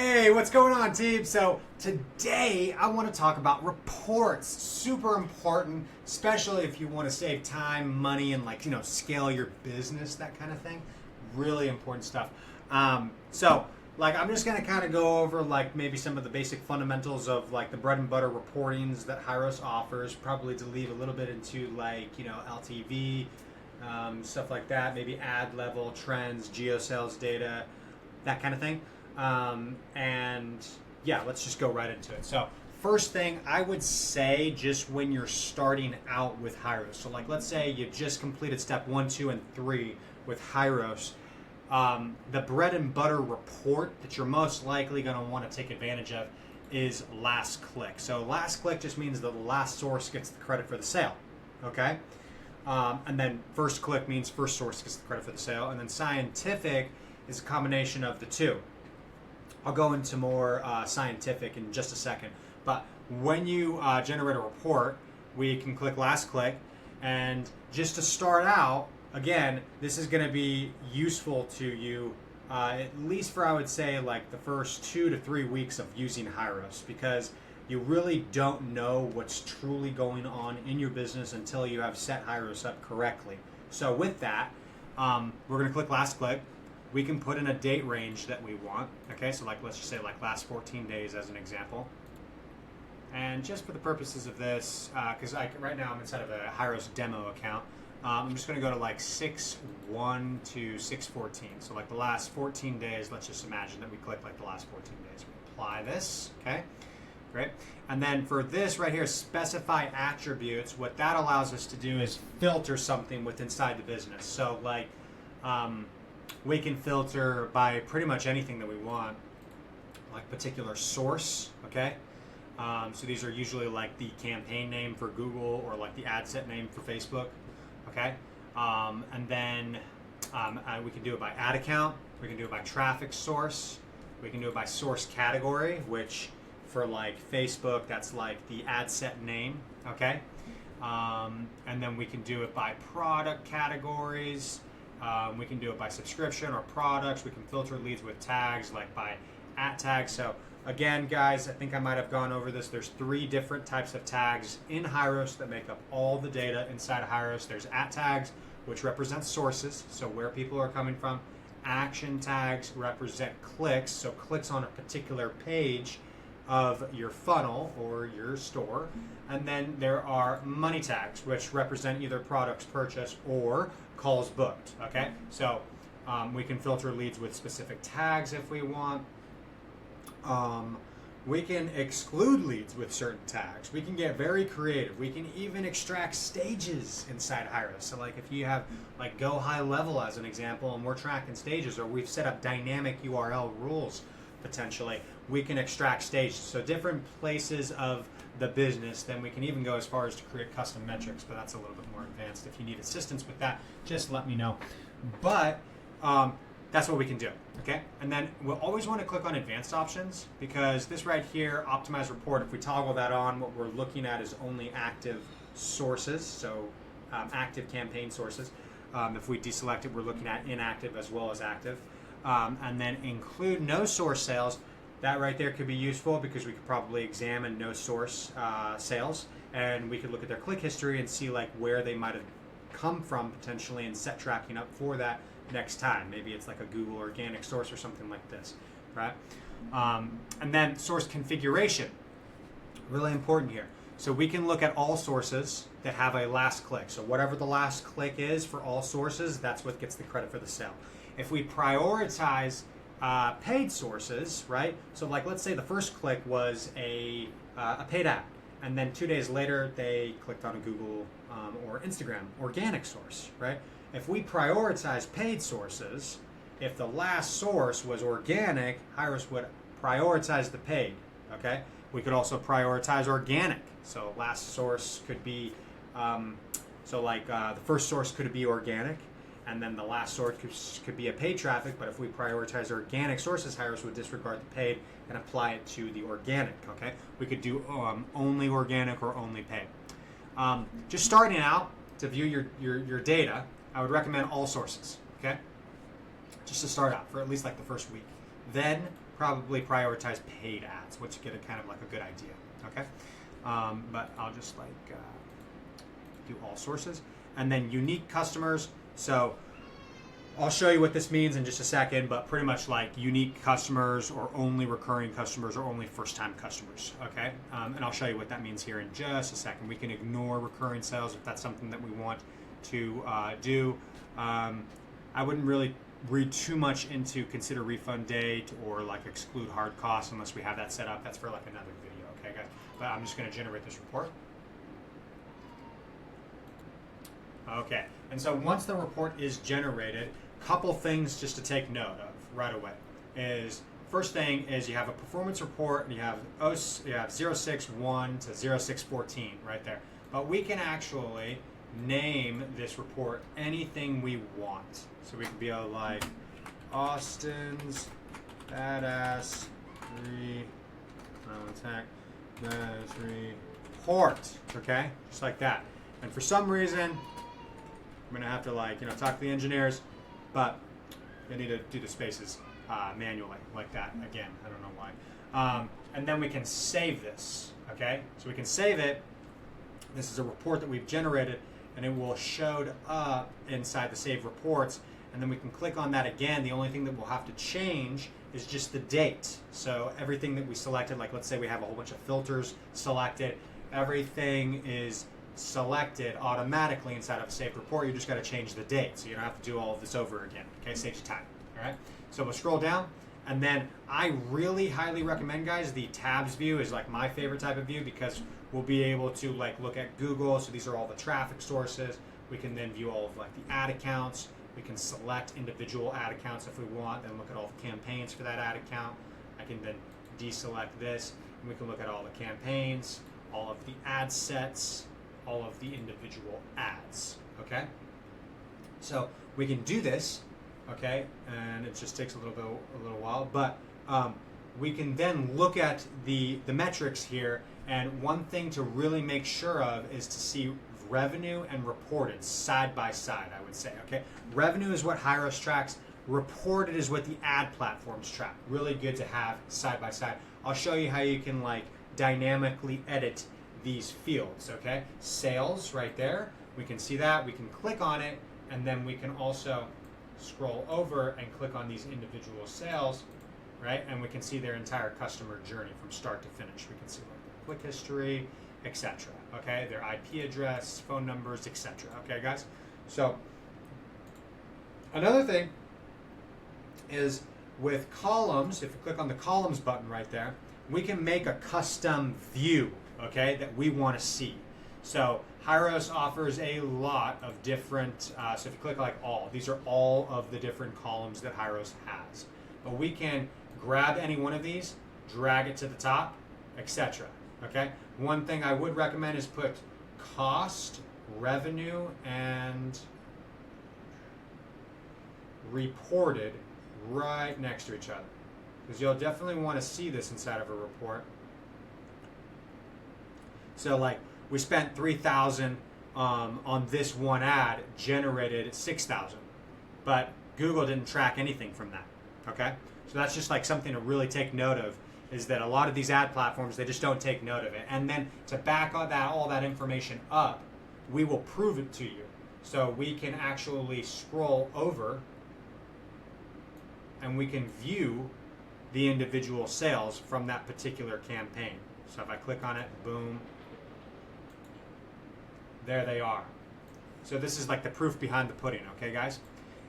Hey, what's going on, team? So today I want to talk about reports. Super important, especially if you want to save time, money, and scale your business, that kind of thing. Really important stuff. I'm just gonna kind of go over maybe some of the basic fundamentals of the bread and butter reportings that HYROS offers. Probably to leave a little bit into LTV, stuff like that. Maybe ad level trends, geo sales data, that kind of thing. Let's just go right into it. So first thing I would say, just when you're starting out with HYROS, so let's say you just completed step 1, 2, and 3 with HYROS, the bread and butter report that you're most likely going to want to take advantage of is last click. So last click just means that the last source gets the credit for the sale, okay? And then first click means first source gets the credit for the sale, and then scientific is a combination of the two. I'll go into more scientific in just a second. But when you generate a report, we can click last click. And just to start out, again, this is going to be useful to you at least for, I would say, the first 2 to 3 weeks of using HYROS, because you really don't know what's truly going on in your business until you have set HYROS up correctly. So with that, we're going to click last click. We can put in a date range that we want. Okay, so let's just say last 14 days as an example. And just for the purposes of this, because right now I'm inside of a HYROS demo account, I'm just going to go to 6/1 to 6/14. So the last 14 days, let's just imagine that we click the last 14 days. We apply this, okay? Great. And then for this right here, specify attributes, what that allows us to do is filter something with inside the business. So we can filter by pretty much anything that we want, particular source, okay? So these are usually the campaign name for Google or the ad set name for Facebook, okay? And then we can do it by ad account, we can do it by traffic source, we can do it by source category, which for Facebook, that's the ad set name, okay? And then we can do it by product categories. We can do it by subscription or products. We can filter leads with tags, by at tags. So again, guys, I think I might have gone over this. There's 3 different types of tags in HYROS that make up all the data inside of HYROS. There's at tags, which represent sources, so where people are coming from. Action tags represent clicks, so clicks on a particular page of your funnel or your store. And then there are money tags, which represent either products purchased or calls booked, okay? So we can filter leads with specific tags if we want. We can exclude leads with certain tags. We can get very creative. We can even extract stages inside HYROS. So if you have go high level as an example, and we're tracking stages, or we've set up dynamic URL rules potentially, we can extract stages. So different places of the business, then we can even go as far as to create custom metrics, but that's a little bit more advanced. If you need assistance with that, just let me know. But that's what we can do, okay? And then we'll always want to click on advanced options, because this right here, optimize report, if we toggle that on, what we're looking at is only active sources, so active campaign sources. If we deselect it, we're looking at inactive as well as active. And then include no source sales. That right there could be useful, because we could probably examine no source sales, and we could look at their click history and see where they might have come from potentially, and set tracking up for that next time. Maybe it's a Google organic source or something like this, right? And then source configuration, really important here. So we can look at all sources that have a last click. So whatever the last click is for all sources, that's what gets the credit for the sale. If we prioritize paid sources, right? So let's say the first click was a paid ad, and then 2 days later they clicked on a Google or Instagram organic source, right? If we prioritize paid sources, if the last source was organic, HYROS would prioritize the paid, okay? We could also prioritize organic. So last source could be, the first source could be organic, and then the last source could be a paid traffic, but if we prioritize organic sources, HYROS would disregard the paid and apply it to the organic, okay? We could do only organic or only paid. Just starting out to view your data, I would recommend all sources, okay? Just to start out for at least the first week. Then probably prioritize paid ads, which get a kind of like a good idea, okay? But I'll just like do all sources. And then unique customers. So I'll show you what this means in just a second, but pretty much like unique customers or only recurring customers or only first-time customers, okay? And I'll show you what that means here in just a second. We can ignore recurring sales if that's something that we want to do. I wouldn't really read too much into consider refund date or like exclude hard costs unless we have that set up. That's for like another video, okay guys? But I'm just gonna generate this report. Okay, and so once the report is generated, couple things just to take note of right away is, first thing is you have a performance report and you have 061 to 0614 right there. But we can actually name this report anything we want. So we can be like Austin's badass report, okay? Just like that. And for some reason, I'm gonna have to like, talk to the engineers, but I need to do the spaces manually like that again. I don't know why. And then we can save this, okay? So we can save it. This is a report that we've generated, and it will show up inside the save reports. And then we can click on that again. The only thing that we'll have to change is just the date. So everything that we selected, like let's say we have a whole bunch of filters selected, everything is selected automatically inside of a saved report. You just got to change the date, so you don't have to do all of this over again. Okay, saves you time. All right. So we'll scroll down, and then I really highly recommend, guys, the tabs view is like my favorite type of view because we'll be able to like look at Google. So these are all the traffic sources. We can then view all of like the ad accounts. We can select individual ad accounts if we want, then look at all the campaigns for that ad account. I can then deselect this, and we can look at all the campaigns, all of the ad sets, all of the individual ads, okay? So we can do this, okay? And it just takes a little while, but we can then look at the metrics here, and one thing to really make sure of is to see revenue and reported side by side, I would say, okay? Revenue is what HYROS tracks, reported is what the ad platforms track. Really good to have side by side. I'll show you how you can like dynamically edit these fields, okay? Sales right there, we can see that, we can click on it, and then we can also scroll over and click on these individual sales, right? And we can see their entire customer journey from start to finish. We can see like their click history, etc. Okay, their IP address, phone numbers, etc. Okay, guys? So another thing is with columns, if you click on the columns button right there, we can make a custom view, okay, that we want to see. So HYROS offers a lot of different, so if you click like all, these are all of the different columns that HYROS has. But we can grab any one of these, drag it to the top, etc. Okay? One thing I would recommend is put cost, revenue, and reported right next to each other, because you'll definitely want to see this inside of a report. So like we spent 3,000 on this one ad, generated 6,000, but Google didn't track anything from that. Okay, so that's just like something to really take note of, is that a lot of these ad platforms, they just don't take note of it. And then to back all that information up, we will prove it to you. So we can actually scroll over and we can view the individual sales from that particular campaign. So if I click on it, boom, there they are. So this is like the proof behind the pudding, okay guys?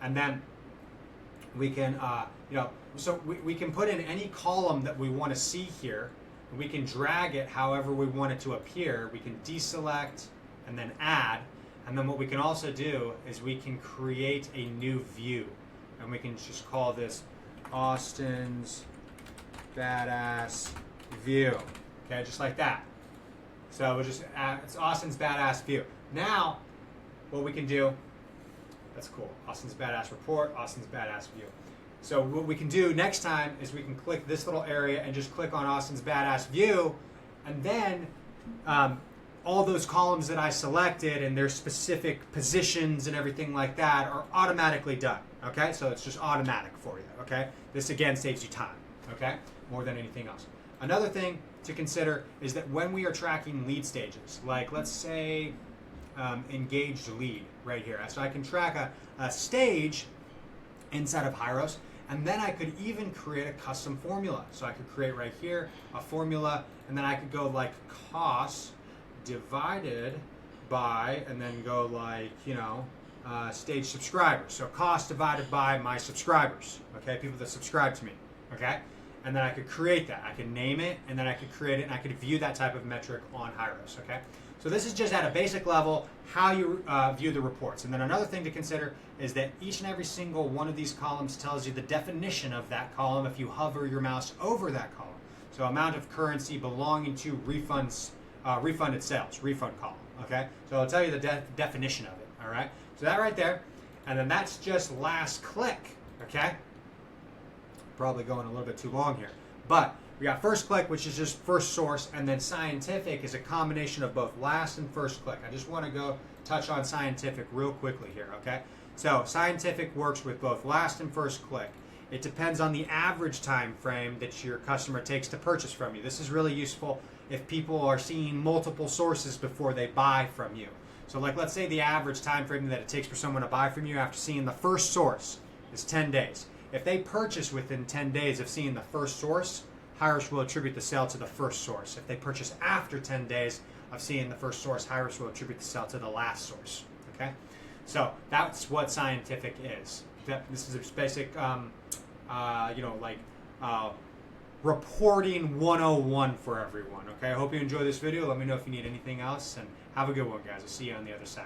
And then we can, so we can put in any column that we want to see here. We can drag it however we want it to appear. We can deselect and then add. And then what we can also do is we can create a new view. And we can just call this Austin's Badass View. Okay, just like that. So we'll just add, it's Austin's Badass View. Now, what we can do, that's cool. Austin's Badass Report, Austin's Badass View. So what we can do next time is we can click this little area and just click on Austin's Badass View, and then all those columns that I selected and their specific positions and everything like that are automatically done. Okay, so it's just automatic for you. Okay, this again saves you time. okay, more than anything else. Another thing to consider is that when we are tracking lead stages, like let's say engaged lead right here. So I can track a stage inside of HYROS, and then I could even create a custom formula. So I could create right here a formula, and then I could go like cost divided by, and then go like, you know, stage subscribers. So cost divided by my subscribers, okay, people that subscribe to me, okay? And then I could create that. I could name it, and then I could create it, and I could view that type of metric on HYROS, okay? So this is just at a basic level how you view the reports. And then another thing to consider is that each and every single one of these columns tells you the definition of that column if you hover your mouse over that column. So amount of currency belonging to refunds, refunded sales, refund column, okay? So I'll tell you the definition of it, all right? So that right there, and then that's just last click, okay? Probably going a little bit too long here, but we got first click, which is just first source, and then scientific is a combination of both last and first click. I just want to go touch on scientific real quickly here, okay? So scientific works with both last and first click. It depends on the average time frame that your customer takes to purchase from you. This is really useful if people are seeing multiple sources before they buy from you. So like let's say the average time frame that it takes for someone to buy from you after seeing the first source is 10 days. If they purchase within 10 days of seeing the first source, HYROS will attribute the sale to the first source. If they purchase after 10 days of seeing the first source, HYROS will attribute the sale to the last source. Okay, so that's what scientific is. This is a basic, you know, like reporting 101 for everyone. Okay, I hope you enjoy this video. Let me know if you need anything else, and have a good one, guys. I'll see you on the other side.